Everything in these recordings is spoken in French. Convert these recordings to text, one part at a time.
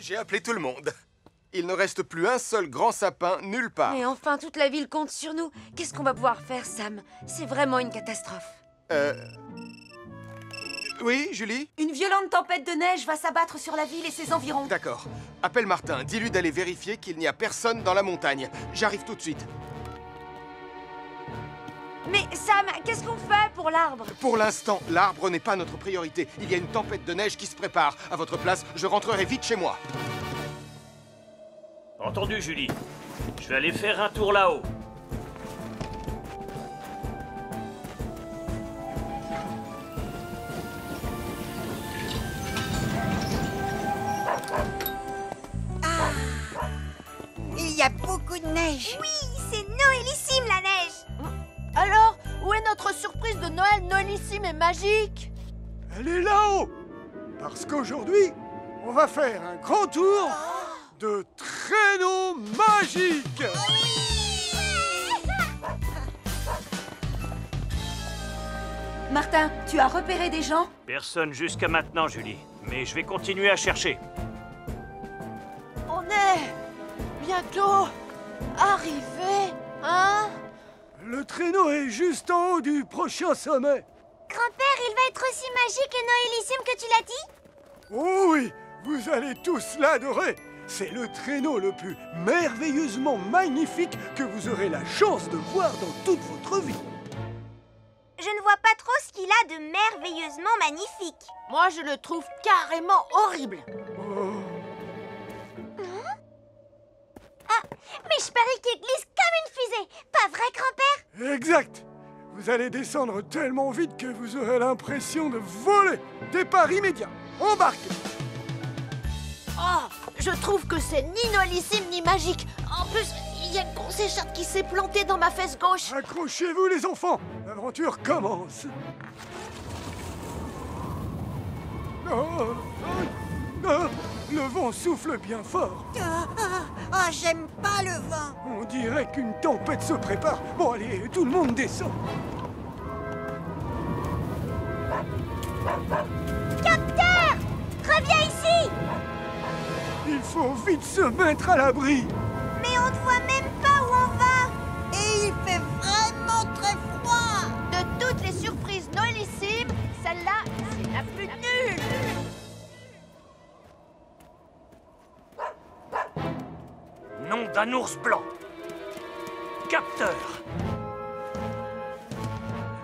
J'ai appelé tout le monde. Il ne reste plus un seul grand sapin nulle part. Mais enfin, toute la ville compte sur nous. Qu'est-ce qu'on va pouvoir faire, Sam? C'est vraiment une catastrophe. Oui, Julie? Une violente tempête de neige va s'abattre sur la ville et ses environs. D'accord. Appelle Martin, dis-lui d'aller vérifier qu'il n'y a personne dans la montagne. J'arrive tout de suite. Mais Sam, qu'est-ce qu'on fait pour l'arbre? Pour l'instant, l'arbre n'est pas notre priorité. Il y a une tempête de neige qui se prépare. À votre place, je rentrerai vite chez moi. Entendu, Julie. Je vais aller faire un tour là-haut. Il y a beaucoup de neige. Oui, c'est noélissime la neige. Alors, où est notre surprise de Noël noélissime et magique? Elle est là-haut. Parce qu'aujourd'hui, on va faire un grand tour de traîneaux magiques. Martin, tu as repéré des gens? Personne jusqu'à maintenant, Julie. Mais je vais continuer à chercher. On est bientôt arrivé, hein? Le traîneau est juste en haut du prochain sommet. Grand-père, il va être aussi magique et noélissime que tu l'as dit? Oh oui, vous allez tous l'adorer. C'est le traîneau le plus merveilleusement magnifique que vous aurez la chance de voir dans toute votre vie. Je ne vois pas trop ce qu'il a de merveilleusement magnifique. Moi, je le trouve carrément horrible. Oh. Mais je parie qu'il glisse comme une fusée. Pas vrai, grand-père? Exact. Vous allez descendre tellement vite que vous aurez l'impression de voler. Départ immédiat. Embarquez. Oh, je trouve que c'est ni noélissime ni magique. En plus, il y a une grosse écharpe qui s'est plantée dans ma fesse gauche. Accrochez-vous les enfants. L'aventure commence. Oh, oh, oh, le vent souffle bien fort. J'aime pas le vent. On dirait qu'une tempête se prépare. Bon, allez, tout le monde descend. Capteur! Reviens ici! Il faut vite se mettre à l'abri. Mais on ne voit même pas où on va! Et il fait vraiment très froid. De toutes les surprises noélissimes, celle-là, c'est la plus nulle. Nom d'un ours blanc. Capteur.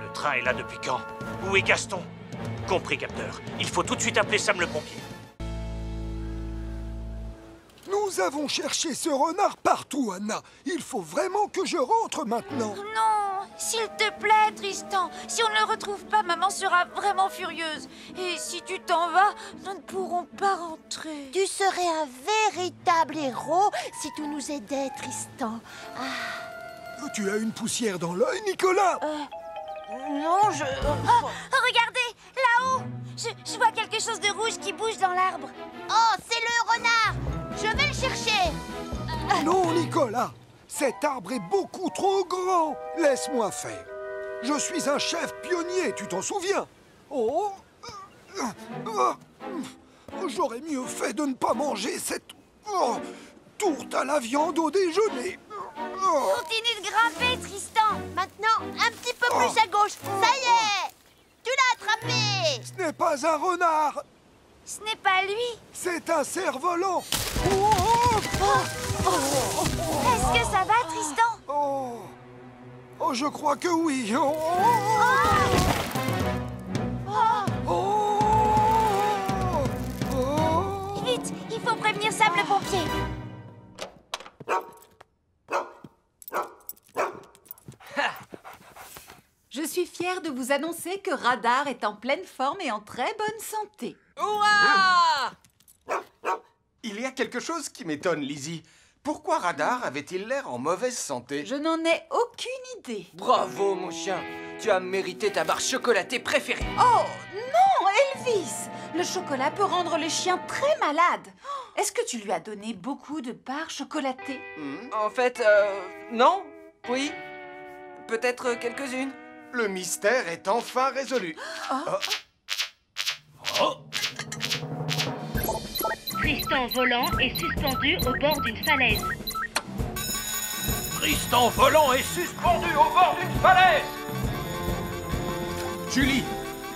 Le train est là depuis quand? Où est Gaston? Compris, Capteur. Il faut tout de suite appeler Sam le pompier. Nous avons cherché ce renard partout, Anna. Il faut vraiment que je rentre maintenant. Non, s'il te plaît, Tristan. Si on ne le retrouve pas, maman sera vraiment furieuse. Et si tu t'en vas, nous ne pourrons pas rentrer. Tu serais un véritable héros si tu nous aidais, Tristan. Tu as une poussière dans l'œil, Nicolas? Non, je... Oh, regardez, là-haut. Je vois quelque chose de rouge qui bouge dans l'arbre. Oh, c'est le renard. Je vais le chercher. Non, Nicolas. Cet arbre est beaucoup trop grand. Laisse-moi faire. Je suis un chef pionnier, tu t'en souviens? Oh, j'aurais mieux fait de ne pas manger cette tourte à la viande au déjeuner. Continue de grimper, Tristan. Maintenant, un petit peu plus à gauche. Ça y est. Tu l'as attrapé. Ce n'est pas un renard. Ce n'est pas lui. C'est un cerf-volant. Est-ce que ça va, Tristan? Oh, je crois que oui. Vite, il faut prévenir Sam le pompier. Je suis fière de vous annoncer que Radar est en pleine forme et en très bonne santé. Il y a quelque chose qui m'étonne, Lizzie. Pourquoi Radar avait-il l'air en mauvaise santé? Je n'en ai aucune idée. Bravo, mon chien. Tu as mérité ta barre chocolatée préférée. Oh, non, Elvis! Le chocolat peut rendre les chiens très malades. Est-ce que tu lui as donné beaucoup de barres chocolatées? En fait, non. Oui. Peut-être quelques-unes. Le mystère est enfin résolu. Tristan volant est suspendu au bord d'une falaise. Tristan volant est suspendu au bord d'une falaise. Julie,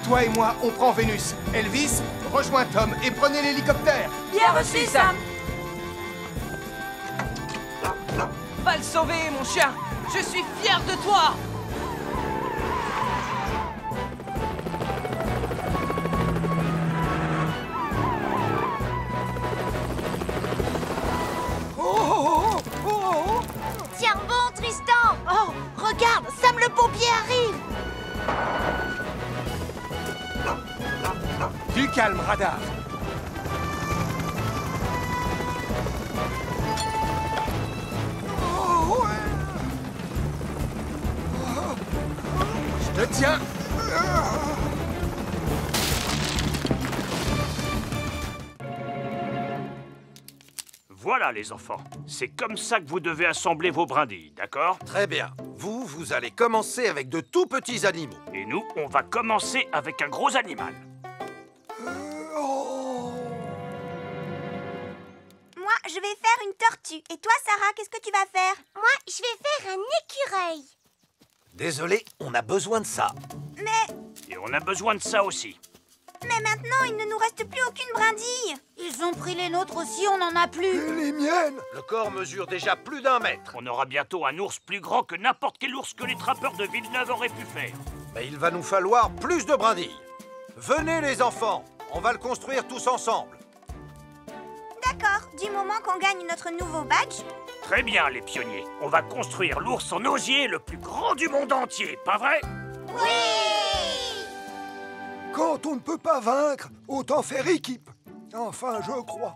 toi et moi, on prend Vénus. Elvis, rejoins Tom et prenez l'hélicoptère. Bien reçu, Sam. Va le sauver, mon chien. Je suis fier de toi. Tiens bon, Tristan! Oh, regarde, Sam le pompier arrive. Du calme, radar. Je te tiens. Voilà, les enfants. C'est comme ça que vous devez assembler vos brindilles, d'accord? Très bien. Vous allez commencer avec de tout petits animaux. Et nous, on va commencer avec un gros animal. Moi, je vais faire une tortue. Et toi, Sarah, qu'est-ce que tu vas faire? Moi, je vais faire un écureuil. Désolé, on a besoin de ça. Mais Et on a besoin de ça aussi. maintenant, il ne nous reste plus aucune brindille. Ils ont pris les nôtres aussi, on n'en a plus. Et les miennes? Le corps mesure déjà plus d'1 mètre. On aura bientôt un ours plus grand que n'importe quel ours que les trappeurs de Villeneuve auraient pu faire. Mais il va nous falloir plus de brindilles. Venez, les enfants. On va le construire tous ensemble. D'accord, du moment qu'on gagne notre nouveau badge. Très bien, les pionniers. On va construire l'ours en osier le plus grand du monde entier, pas vrai? Oui! Quand on ne peut pas vaincre, autant faire équipe. Enfin, je crois.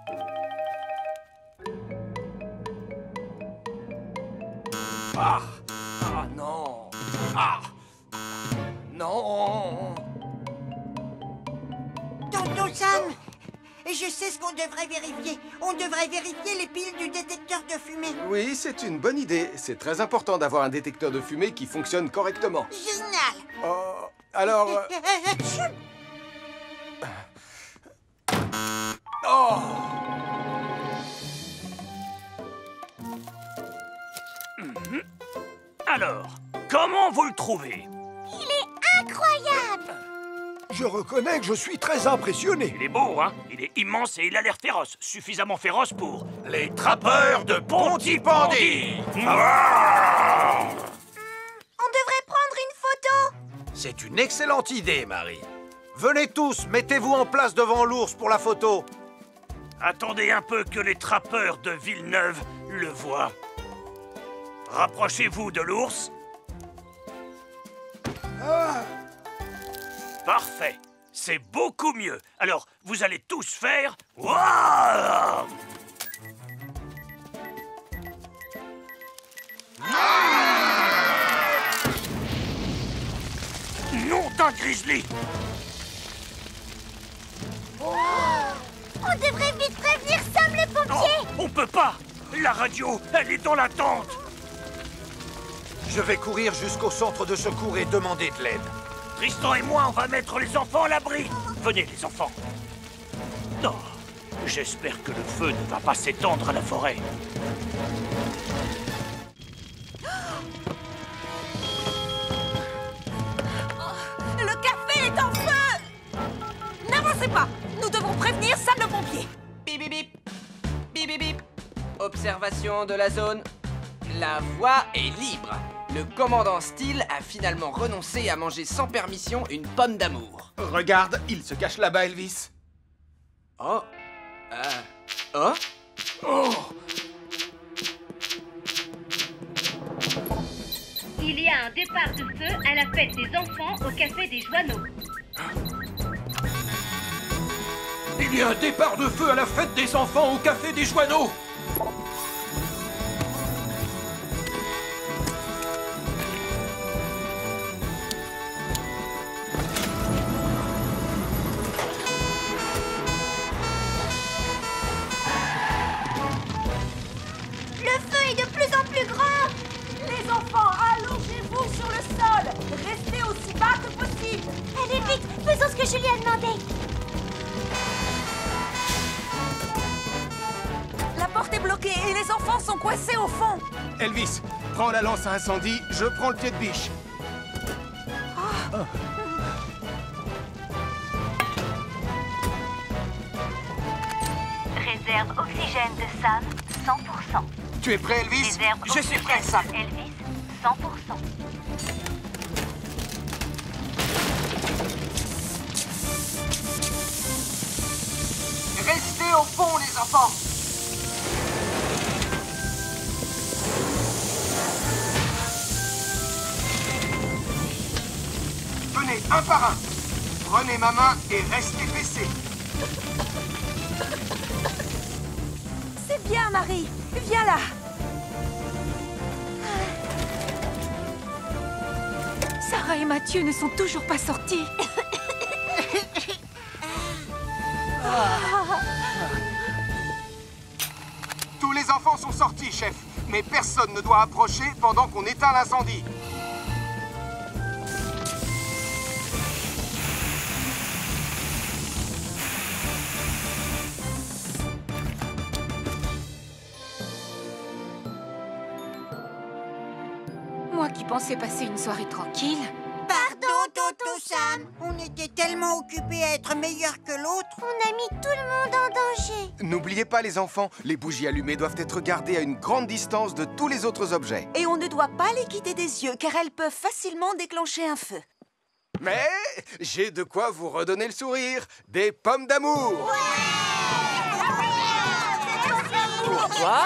Ah non. Ah non. Tonton Sam, je sais ce qu'on devrait vérifier. On devrait vérifier les piles du détecteur de fumée. Oui, c'est une bonne idée. C'est très important d'avoir un détecteur de fumée qui fonctionne correctement. Génial. Alors... Oh! Alors, comment vous le trouvez? Il est incroyable! Je reconnais que je suis très impressionné. Il est beau, hein? Il est immense et il a l'air féroce. Suffisamment féroce pour... Les trappeurs de Pontypandy. On devrait prendre une photo. C'est une excellente idée, Marie. Venez tous, mettez-vous en place devant l'ours pour la photo. Attendez un peu que les trappeurs de Villeneuve le voient. Rapprochez-vous de l'ours. Parfait. C'est beaucoup mieux. Alors, vous allez tous faire... Waouh! Nom d'un grizzly! On devrait vite prévenir Sam le pompier. Non, on peut pas. La radio, elle est dans la tente. Je vais courir jusqu'au centre de secours et demander de l'aide. Tristan et moi, on va mettre les enfants à l'abri. Venez, les enfants. Non, j'espère que le feu ne va pas s'étendre à la forêt. Le café est en feu. N'avancez pas. Nous devons prévenir Sam le pompier. Bip bip bip. Bip bip bip. Observation de la zone. La voie est libre. Le commandant Steele a finalement renoncé à manger sans permission une pomme d'amour. Regarde, il se cache là-bas, Elvis. Oh. Oh. Oh! Il y a un départ de feu à la fête des enfants au Café des Joanneaux. Il y a un départ de feu à la fête des enfants au Café des Joanneaux. Le feu est de plus en plus grand. Les enfants, allongez-vous sur le sol. Restez aussi bas que possible. Allez vite, faisons ce que Julie a demandé. bloqué et les enfants sont coincés au fond. Elvis, prends la lance à incendie, je prends le pied de biche. Réserve oxygène de Sam, 100%. Tu es prêt, Elvis? Réserve Je suis prêt, Sam. Elvis, 100%. Restez au fond, les enfants. Venez, un par un. Prenez ma main et restez baissés. C'est bien, Marie. Viens là. Sarah et Mathieu ne sont toujours pas sortis. Tous les enfants sont sortis, chef. Mais personne ne doit approcher pendant qu'on éteint l'incendie. Moi qui pensais passer une soirée tranquille. Pardon, Toto Sam. On était tellement occupés à être meilleurs que l'autre. On a mis tout le monde en danger. N'oubliez pas, les enfants, les bougies allumées doivent être gardées à une grande distance de tous les autres objets. Et on ne doit pas les quitter des yeux, car elles peuvent facilement déclencher un feu. Mais j'ai de quoi vous redonner le sourire. Des pommes d'amour. Pourquoi?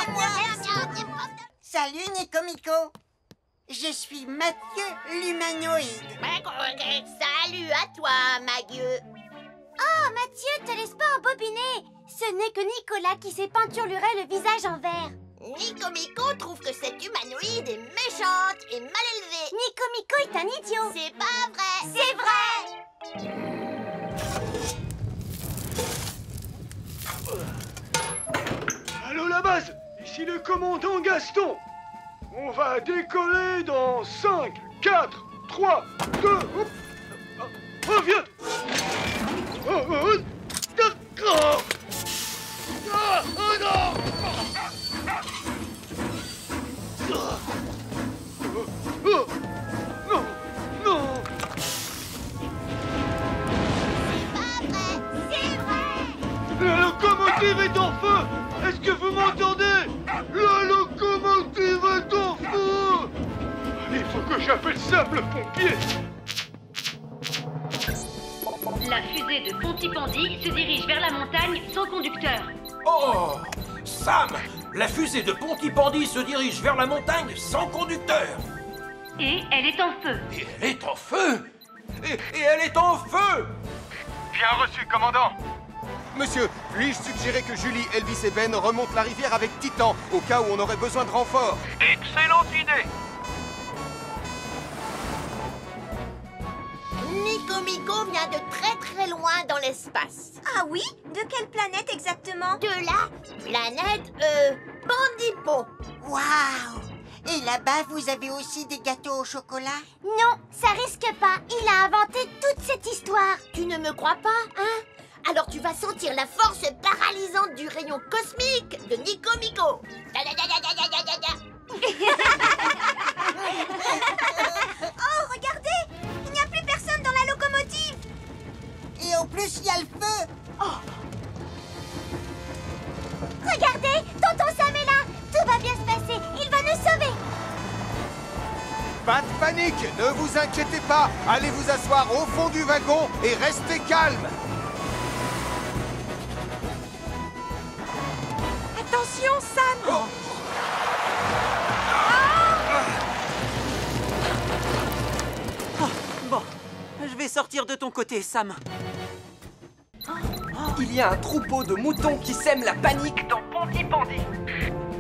Salut, Nico-Mico. Je suis Mathieu, l'humanoïde. Salut à toi, Magueux. Oh, Mathieu, te laisse pas embobiner. Ce n'est que Nicolas qui s'est peinturluré le visage en vert. Nico-Mico trouve que cette humanoïde est méchante et mal élevée. Nico-Mico est un idiot. C'est pas vrai. C'est vrai. Allô, la base. Ici le commandant Gaston. On va décoller dans 5, 4, 3, 2... Hop. Reviens. D'accord. Oh non. Non, non. La locomotive est en feu. Est-ce que vous m'entendez? La locomotive est en feu. Il faut que j'appelle Sam le pompier. La fusée de Pontypandy se dirige vers la montagne sans conducteur. Oh, Sam, la fusée de Pontypandy se dirige vers la montagne sans conducteur. Et elle est en feu. Et elle est en feu. Et elle est en feu. Bien reçu, commandant. Monsieur, puis-je suggérer que Julie, Elvis et Ben remontent la rivière avec Titan, au cas où on aurait besoin de renfort? Excellente idée. Nico-Mico vient de très loin dans l'espace. Ah oui? De quelle planète exactement? De la planète, Bandipo. Waouh! Et là-bas, vous avez aussi des gâteaux au chocolat? Non, ça risque pas. Il a inventé toute cette histoire. Tu ne me crois pas, hein? Alors tu vas sentir la force paralysante du rayon cosmique de Nico-Mico. Oh, regardez! Il n'y a plus personne dans la locomotive. Et en plus, il y a le feu. Regardez, tonton Sam est là. Tout va bien se passer. Il va nous sauver. Pas de panique, ne vous inquiétez pas. Allez vous asseoir au fond du wagon et restez calme. Attention, Sam. Bon, je vais sortir de ton côté, Sam. Il y a un troupeau de moutons qui sème la panique dans Pontypandy.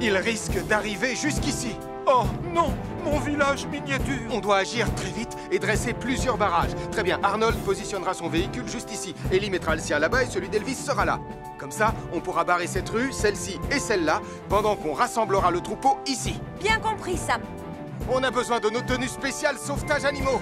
Il risque d'arriver jusqu'ici. Oh non, mon village miniature. On doit agir très vite et dresser plusieurs barrages. Très bien, Arnold positionnera son véhicule juste ici. Ellie mettra le sien là-bas et celui d'Elvis sera là. Comme ça, on pourra barrer cette rue, celle-ci et celle-là, pendant qu'on rassemblera le troupeau ici. Bien compris, Sam. On a besoin de nos tenues spéciales sauvetage animaux.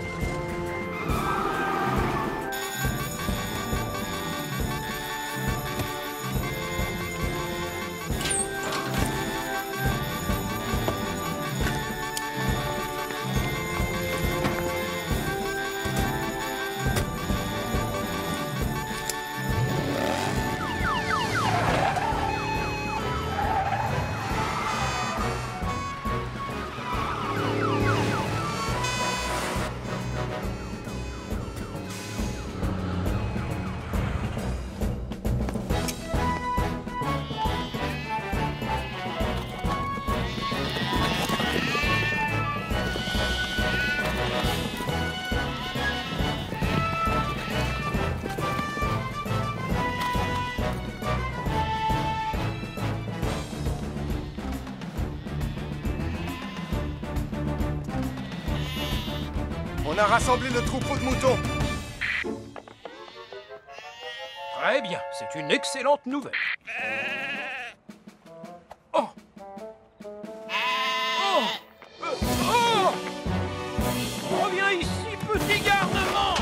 On a rassemblé le troupeau de moutons. Très bien, c'est une excellente nouvelle. Oh! Oh! Oh! Reviens ici, petit garnement!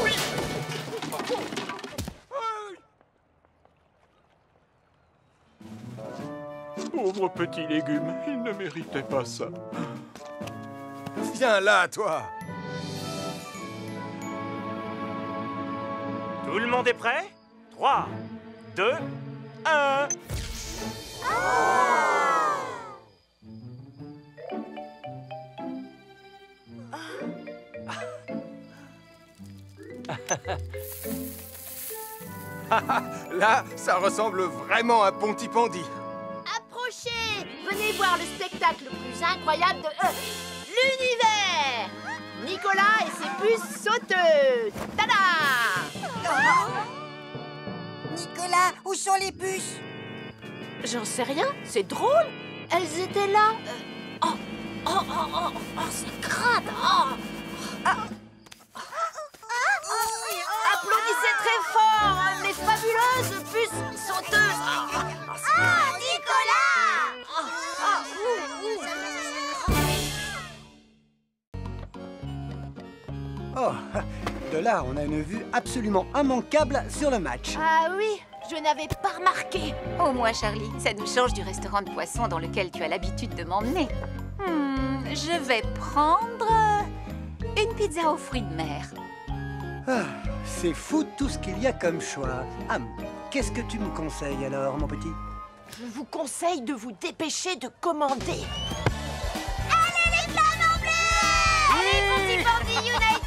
Oui! Pauvre petit légume, il ne méritait pas ça. Viens là, toi. Tout le monde est prêt? 3, 2, 1. Là, ça ressemble vraiment à Pontypandy. Approchez! Venez voir le spectacle le plus incroyable de l'univers! Nicolas et ses puces sauteuses! Tada! Nicolas, où sont les puces? J'en sais rien, c'est drôle! Elles étaient là! C'est crade! Applaudissez très fort, mes fabuleuses puces sauteuses! Nicolas! Oh, de là, on a une vue absolument immanquable sur le match. Ah oui, je n'avais pas remarqué. Au moins, Charlie, ça nous change du restaurant de poisson dans lequel tu as l'habitude de m'emmener. Je vais prendre une pizza aux fruits de mer. Ah, c'est fou tout ce qu'il y a comme choix. Qu'est-ce que tu me conseilles alors, mon petit? Je vous conseille de vous dépêcher de commander. Allez les flamants bleus! Allez Pontypandy United!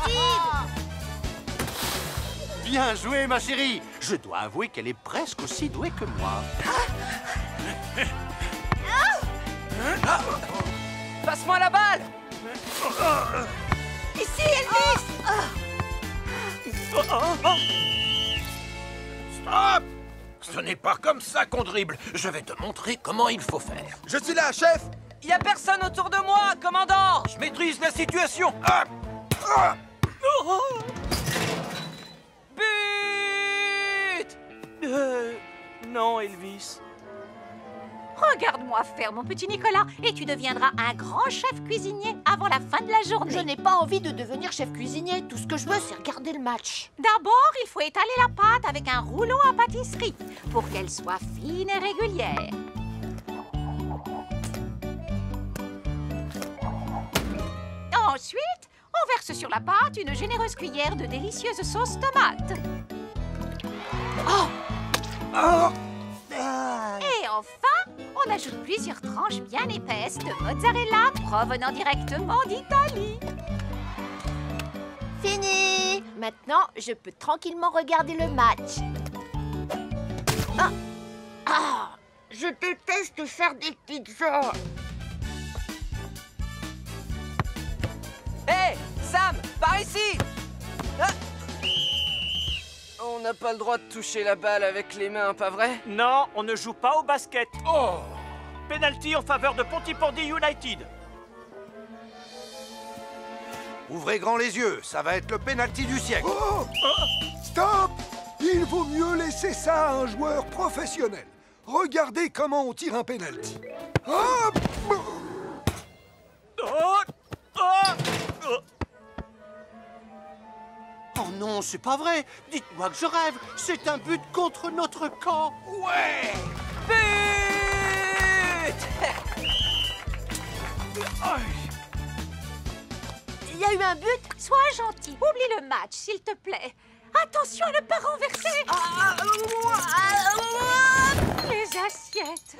Bien joué, ma chérie. Je dois avouer qu'elle est presque aussi douée que moi. Passe-moi la balle! Ici, Elvis! Stop! Ce n'est pas comme ça qu'on dribble. Je vais te montrer comment il faut faire. Je suis là, chef! Y a personne autour de moi, commandant! Je maîtrise la situation. But! Non, Elvis. Regarde-moi faire, mon petit Nicolas, et tu deviendras un grand chef cuisinier avant la fin de la journée. Je n'ai pas envie de devenir chef cuisinier. Tout ce que je veux, c'est regarder le match. D'abord, il faut étaler la pâte avec un rouleau à pâtisserie pour qu'elle soit fine et régulière. Ensuite, on verse sur la pâte une généreuse cuillère de délicieuse sauce tomate. Et enfin, on ajoute plusieurs tranches bien épaisses de mozzarella provenant directement d'Italie. Fini! Maintenant, je peux tranquillement regarder le match. Je déteste faire des pizzas. Hé, Sam, par ici! On n'a pas le droit de toucher la balle avec les mains, pas vrai? Non, on ne joue pas au basket. Oh! Penalty en faveur de Pontypandy United. Ouvrez grand les yeux, ça va être le pénalty du siècle. Stop! Il vaut mieux laisser ça à un joueur professionnel. Regardez comment on tire un pénalty. Oh non, c'est pas vrai. Dites-moi que je rêve. C'est un but contre notre camp. Ouais! But! Il y a eu un but? Sois gentil, oublie le match, s'il te plaît. Attention à ne pas renverser. Les assiettes.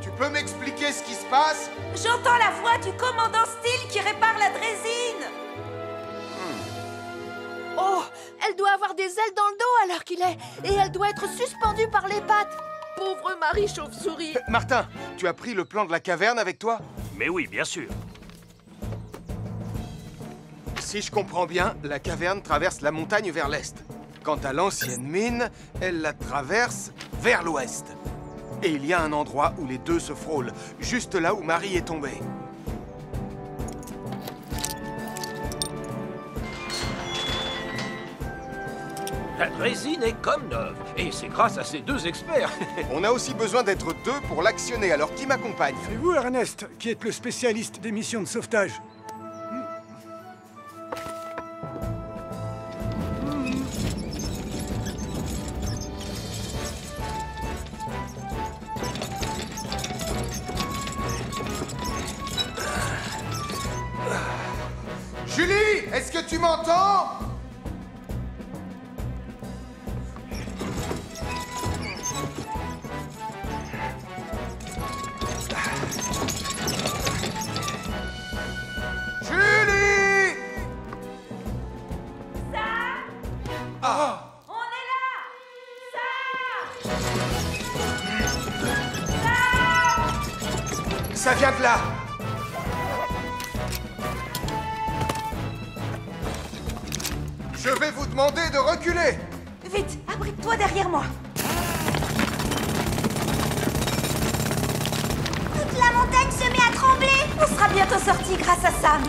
Tu peux m'expliquer ce qui se passe? J'entends la voix du commandant Steele qui répare la drésine. Oh, elle doit avoir des ailes dans le dos alors qu'il est. Et elle doit être suspendue par les pattes. Pauvre Marie Chauve-souris. Martin, tu as pris le plan de la caverne avec toi? Mais oui, bien sûr. Si je comprends bien, la caverne traverse la montagne vers l'est. Quant à l'ancienne mine, elle la traverse vers l'ouest. Et il y a un endroit où les deux se frôlent, juste là où Marie est tombée. La drésine est comme neuve, et c'est grâce à ces deux experts. On a aussi besoin d'être deux pour l'actionner, alors qui m'accompagne? C'est vous, Ernest, qui êtes le spécialiste des missions de sauvetage. Julie, est-ce que tu m'entends? Julie! Sam! Ah! On est là! Sam! Ça vient de là! Je vais vous demander de reculer! Vite, abrite-toi derrière moi. Toute la montagne se met à trembler. On sera bientôt sortis grâce à Sam.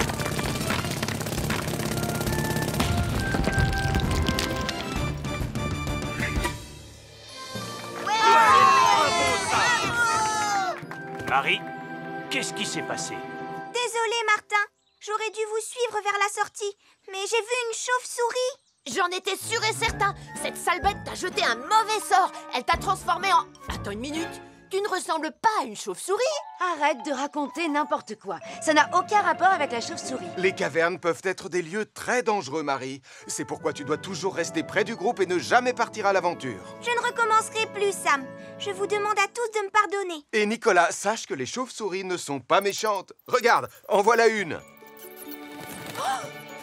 Marie, qu'est-ce qui s'est passé? Désolée, Martin. J'aurais dû vous suivre vers la sortie, mais j'ai vu une chauve-souris. J'en étais sûr et certain. Cette sale bête t'a jeté un mauvais sort. Elle t'a transformé en... Attends une minute. Tu ne ressembles pas à une chauve-souris. Arrête de raconter n'importe quoi. Ça n'a aucun rapport avec la chauve-souris. Les cavernes peuvent être des lieux très dangereux, Marie. C'est pourquoi tu dois toujours rester près du groupe et ne jamais partir à l'aventure. Je ne recommencerai plus, Sam. Je vous demande à tous de me pardonner. Et Nicolas, sache que les chauves-souris ne sont pas méchantes. Regarde, en voilà une.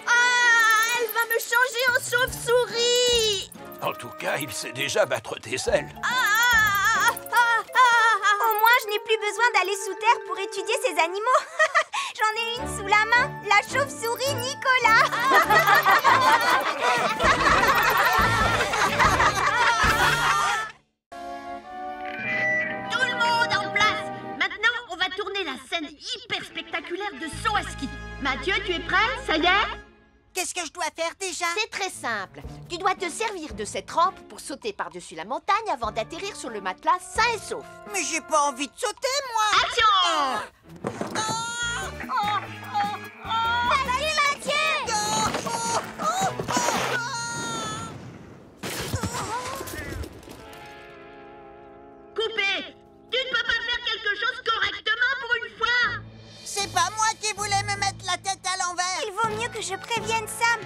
Elle va me changer en chauve-souris. En tout cas, il sait déjà battre des ailes. Au moins, je n'ai plus besoin d'aller sous terre pour étudier ces animaux. J'en ai une sous la main, la chauve-souris Nicolas. Tout le monde en place. Maintenant, on va tourner la scène hyper spectaculaire de saut à ski. Mathieu, tu es prêt? Ça y est? Qu'est-ce que je dois faire déjà? C'est très simple. Tu dois te servir de cette rampe pour sauter par-dessus la montagne avant d'atterrir sur le matelas sain et sauf. Mais j'ai pas envie de sauter, moi. Action! Salut, Mathieu! Coupé! Tu ne peux pas faire quelque chose correctement pour une fois! C'est pas moi qui voulais me mettre la tête à l'envers. Il vaut mieux que je prévienne Sam.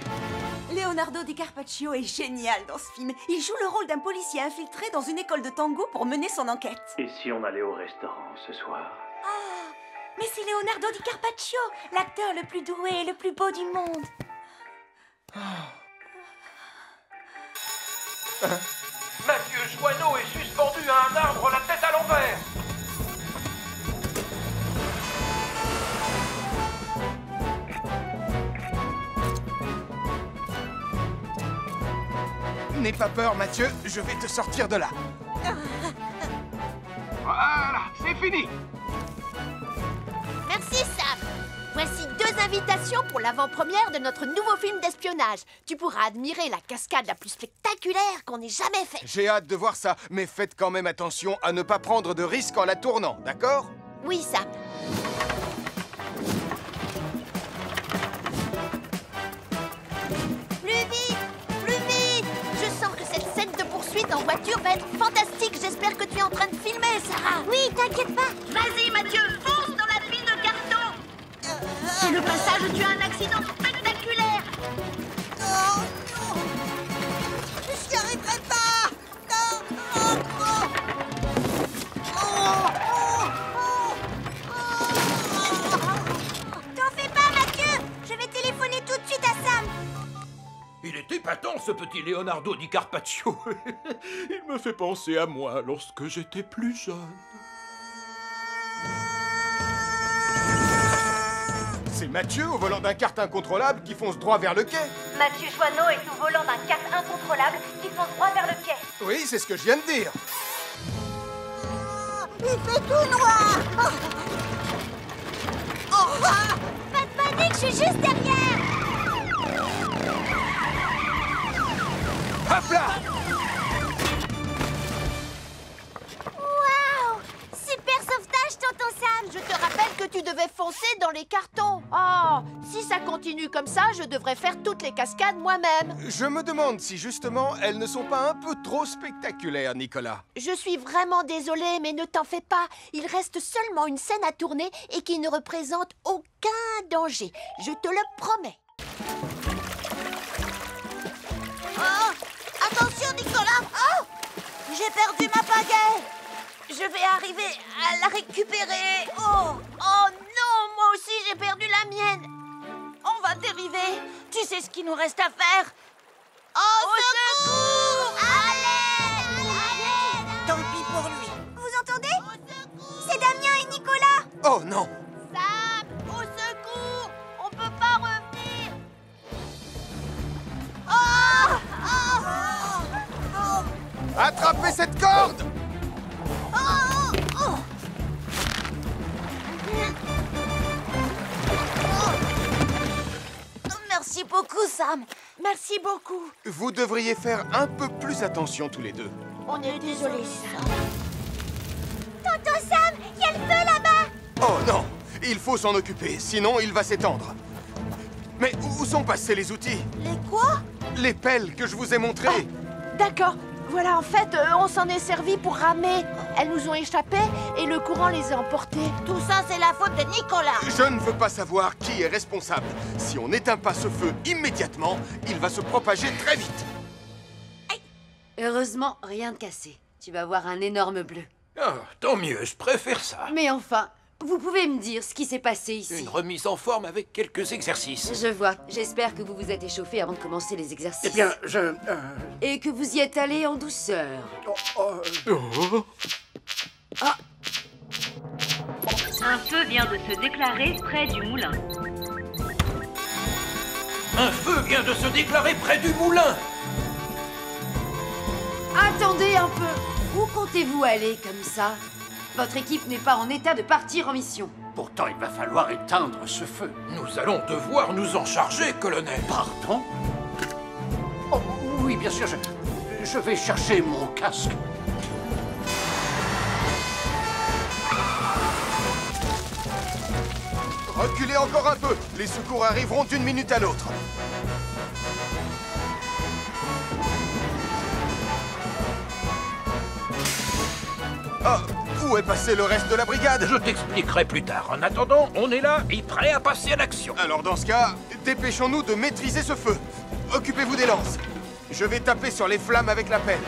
Leonardo DiCarpaccio est génial dans ce film. Il joue le rôle d'un policier infiltré dans une école de tango pour mener son enquête. Et si on allait au restaurant ce soir? Oh, mais c'est Leonardo DiCarpaccio, l'acteur le plus doué et le plus beau du monde. Mathieu Joanneau est suspendu à un arbre la tête à l'envers. N'aie pas peur, Mathieu, je vais te sortir de là. Voilà, c'est fini. Merci, Sam. Voici 2 invitations pour l'avant-première de notre nouveau film d'espionnage. Tu pourras admirer la cascade la plus spectaculaire qu'on ait jamais faite. J'ai hâte de voir ça, mais faites quand même attention à ne pas prendre de risques en la tournant, d'accord? Oui, Sam. Plus vite! Plus vite! Je sens que cette scène de poursuite en voiture va être fantastique. J'espère que tu es en train de filmer, Sarah. Oui, t'inquiète pas. Vas-y, Mathieu, fonce dans la pile de carton! C'est le passage où tu as un accident spectaculaire! Oh non! Je n'y arriverai pas! Non! Oh, oh. T'en fais pas, Mathieu. Je vais téléphoner tout de suite à Sam. Il est épatant, ce petit Leonardo DiCarpaccio. Il me fait penser à moi lorsque j'étais plus jeune. C'est Mathieu au volant d'un kart incontrôlable qui fonce droit vers le quai. Mathieu Joanneau est au volant d'un kart incontrôlable qui fonce droit vers le quai. Oui, c'est ce que je viens de dire. Il fait tout noir. Pas de panique, je suis juste derrière. Hop là! Waouh! Super sauvetage, tonton Sam. Je te rappelle que tu devais foncer dans les cartons. Oh, si ça continue comme ça, je devrais faire toutes les cascades moi-même. Je me demande si justement elles ne sont pas un peu trop spectaculaires, Nicolas. Je suis vraiment désolée, mais ne t'en fais pas. Il reste seulement une scène à tourner et qui ne représente aucun danger. Je te le promets. Oh! Attention, Nicolas! Oh! J'ai perdu ma pagaie! Je vais arriver à la récupérer. Oh! Oh non! Moi aussi, j'ai perdu la mienne. On va dériver. Tu sais ce qu'il nous reste à faire? Au secours! Allez! Tant pis pour lui. Vous entendez? C'est Damien et Nicolas. Oh non! Sam! Au secours! On peut pas revenir. Oh! Oh! Oh! Attrapez cette corde! Merci beaucoup, Sam. Merci beaucoup. Vous devriez faire un peu plus attention tous les deux. On est désolés, Sam. Tonton Sam, il y a le feu là-bas. Oh non! Il faut s'en occuper, sinon il va s'étendre. Mais où sont passés les outils? Les quoi? Les pelles que je vous ai montrées. D'accord. Voilà, en fait, on s'en est servi pour ramer. Elles nous ont échappé et le courant les a emportées. Tout ça, c'est la faute de Nicolas. Je ne veux pas savoir qui est responsable. Si on n'éteint pas ce feu immédiatement, il va se propager très vite. Heureusement, rien de cassé. Tu vas voir un énorme bleu. Ah, tant mieux, je préfère ça. Mais enfin, vous pouvez me dire ce qui s'est passé ici? Une remise en forme avec quelques exercices. Je vois. J'espère que vous vous êtes échauffé avant de commencer les exercices. Eh bien, Et que vous y êtes allé en douceur. Oh. Ah! Un feu vient de se déclarer près du moulin. Un feu vient de se déclarer près du moulin. Attendez un peu. Où comptez-vous aller comme ça? Votre équipe n'est pas en état de partir en mission. Pourtant, il va falloir éteindre ce feu. Nous allons devoir nous en charger, colonel. Pardon? Oh, oui, bien sûr, je vais chercher mon casque. Reculez encore un peu. Les secours arriveront d'une minute à l'autre. Ah, où est passé le reste de la brigade? Je t'expliquerai plus tard. En attendant, on est là et prêt à passer à l'action. Alors dans ce cas, dépêchons-nous de maîtriser ce feu. Occupez-vous des lances. Je vais taper sur les flammes avec la pelle.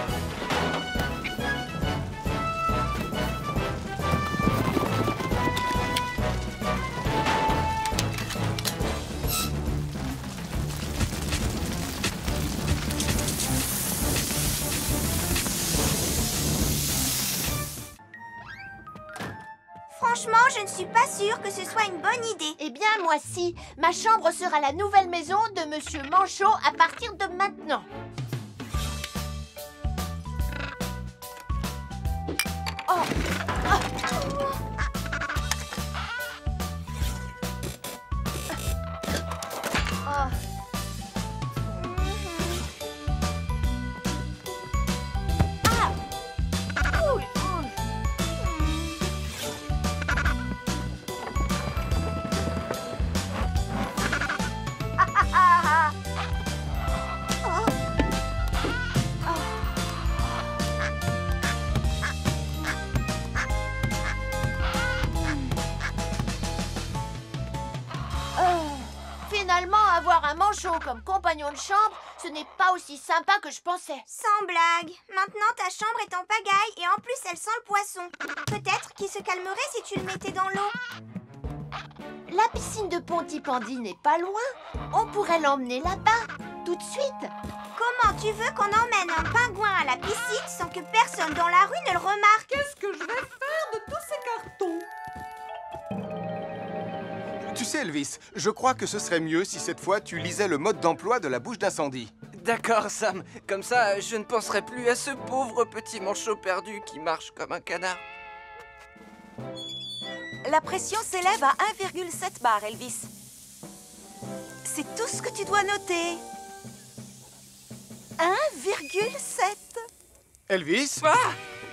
Franchement, je ne suis pas sûre que ce soit une bonne idée. Eh bien, moi si. Ma chambre sera la nouvelle maison de Monsieur Manchot à partir de maintenant. Oh. Finalement, avoir un manchot comme compagnon de chambre, ce n'est pas aussi sympa que je pensais. Sans blague. Maintenant, ta chambre est en pagaille et en plus, elle sent le poisson. Peut-être qu'il se calmerait si tu le mettais dans l'eau. La piscine de Pontypandy n'est pas loin. On pourrait l'emmener là-bas, tout de suite. Comment tu veux qu'on emmène un pingouin à la piscine sans que personne dans la rue ne le remarque? Qu'est-ce que je vais faire de tous ces cartons? Tu sais, Elvis, je crois que ce serait mieux si cette fois tu lisais le mode d'emploi de la bouche d'incendie. D'accord, Sam. Comme ça, je ne penserai plus à ce pauvre petit manchot perdu qui marche comme un canard. La pression s'élève à 1,7 bar, Elvis. C'est tout ce que tu dois noter. 1,7. Elvis? Ah!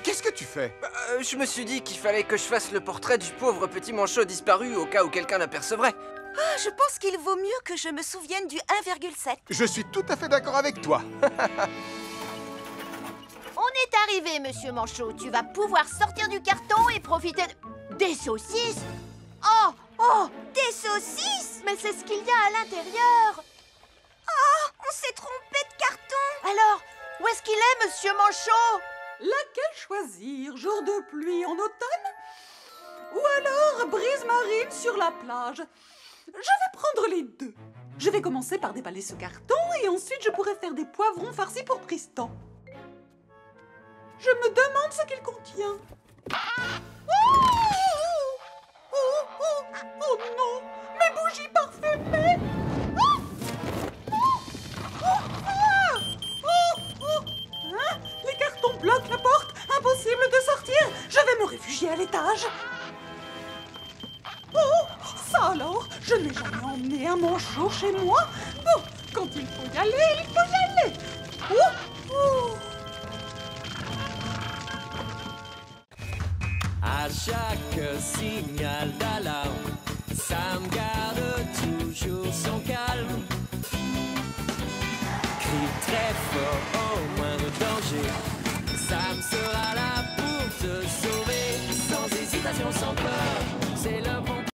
Qu'est-ce que tu fais? Je me suis dit qu'il fallait que je fasse le portrait du pauvre petit manchot disparu au cas où quelqu'un l'apercevrait. Ah, je pense qu'il vaut mieux que je me souvienne du 1,7. Je suis tout à fait d'accord avec toi. On est arrivé, monsieur Manchot. Tu vas pouvoir sortir du carton et profiter des saucisses. Oh, oh, des saucisses? Mais c'est ce qu'il y a à l'intérieur. Oh, on s'est trompé de carton. Alors, où est-ce qu'il est, monsieur Manchot? Laquelle choisir? Jour de pluie en automne? Ou alors brise marine sur la plage? Je vais prendre les deux. Je vais commencer par déballer ce carton et ensuite je pourrai faire des poivrons farcis pour Tristan. Je me demande ce qu'il contient. Oh non, mes bougies parfumées. Les cartons bloquent la porte. Impossible de sortir. Je vais me réfugier à l'étage. Oh, ça alors, je n'ai jamais emmené un manchot chez moi. Bon, quand il faut y aller, il faut y aller. Oh, oh. À chaque signal d'alarme, Sam garde toujours son calme. Crie très fort au moindre danger, Sam sera là pour te sauver, sans hésitation, sans peur. C'est le bon